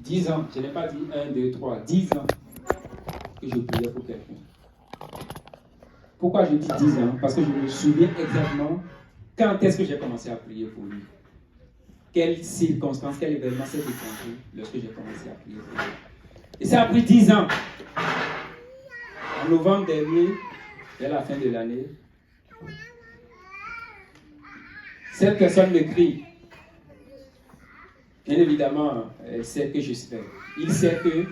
10 ans, je n'ai pas dit 1, 2, 3, 10 ans que je priais pour quelqu'un. Pourquoi je dis 10 ans? Parce que je me souviens exactement quand est-ce que j'ai commencé à prier pour lui. Quelles circonstances, quel événement s'est déclenché lorsque j'ai commencé à prier pour lui. Et ça a pris 10 ans. En novembre dernier, vers la fin de l'année, cette personne m'écrit. Bien évidemment, elle sait que je sais. Il sait que,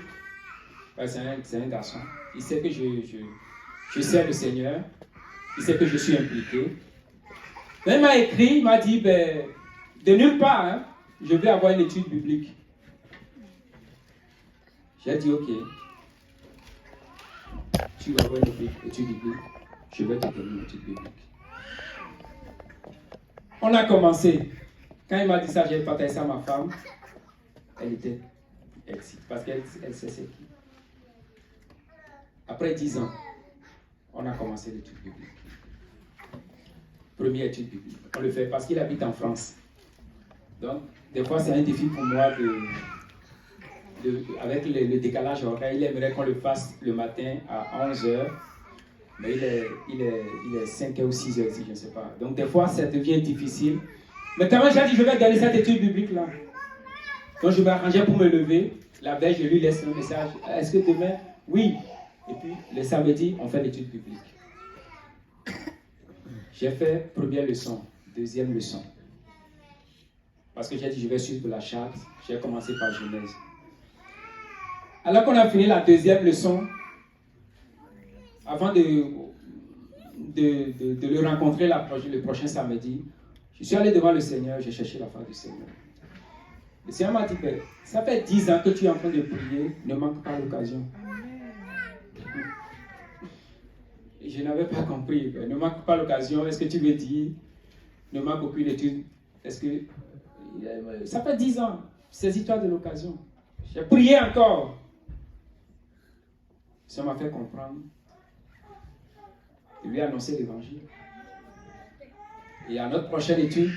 c'est un garçon, il sait que je sers le Seigneur, il sait que je suis impliqué. Mais il m'a écrit, il m'a dit, de nulle part, hein, je vais avoir une étude biblique. J'ai dit, ok, tu vas avoir une étude biblique, je vais te donner une étude biblique. On a commencé. Quand il m'a dit ça, j'ai partagé ça à ma femme. Elle était excitée parce qu'elle sait c'est qui. Après 10 ans, on a commencé l'étude biblique. Première étude biblique. On le fait parce qu'il habite en France. Donc, des fois, c'est un défi pour moi avec le décalage horaire. Il aimerait qu'on le fasse le matin à 11h. Mais il est 5h ou 6h ici, je ne sais pas. Donc, des fois, ça devient difficile. Mais quand même, j'ai dit, je vais garder cette étude biblique-là. Donc, je m'arrangeais pour me lever. La veille, je lui laisse un message. Est-ce que demain? Oui. Et puis, le samedi, on fait l'étude biblique. J'ai fait première leçon, deuxième leçon. Parce que j'ai dit, je vais suivre la charte. J'ai commencé par Genèse. Alors qu'on a fini la deuxième leçon, avant de le rencontrer le prochain samedi, je suis allé devant le Seigneur, j'ai cherché la face du Seigneur. Le Seigneur m'a dit, ça fait 10 ans que tu es en train de prier, ne manque pas l'occasion. Et je n'avais pas compris, ne manque pas l'occasion, est-ce que tu veux dire, ne manque aucune étude, est-ce que, ça fait 10 ans, saisis-toi de l'occasion. J'ai prié encore. Ça m'a fait comprendre. Il lui a annoncé l'évangile. Et à notre prochaine étude,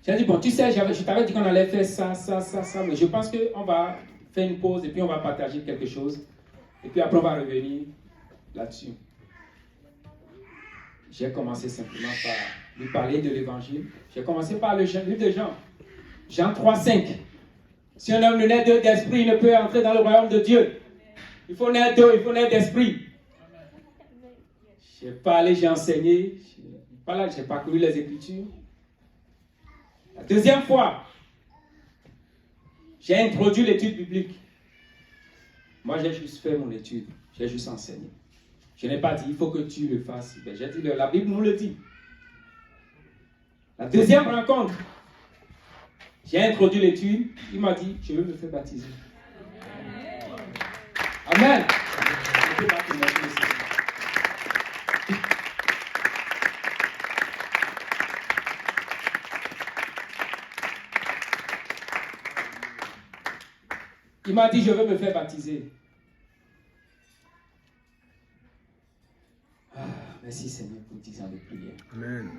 j'ai dit, bon, tu sais, je t'avais dit qu'on allait faire ça, mais je pense qu'on va faire une pause et puis on va partager quelque chose. Et puis après, on va revenir là-dessus. J'ai commencé simplement par lui parler de l'évangile. J'ai commencé par le livre de Jean. Jean 3,5. Si un homme ne naît d'esprit, il ne peut entrer dans le royaume de Dieu. Il faut naître d'eau, il faut naître d'esprit. J'ai parlé, j'ai enseigné. J'ai parcouru les Écritures. La deuxième fois, j'ai introduit l'étude biblique. Moi, j'ai juste fait mon étude. J'ai juste enseigné. Je n'ai pas dit, il faut que tu le fasses. J'ai dit, la Bible nous le dit. La deuxième rencontre, j'ai introduit l'étude. Il m'a dit, je veux me faire baptiser. Amen. Il m'a dit, je veux me faire baptiser. Ah, merci Seigneur pour 10 ans de prière. Amen.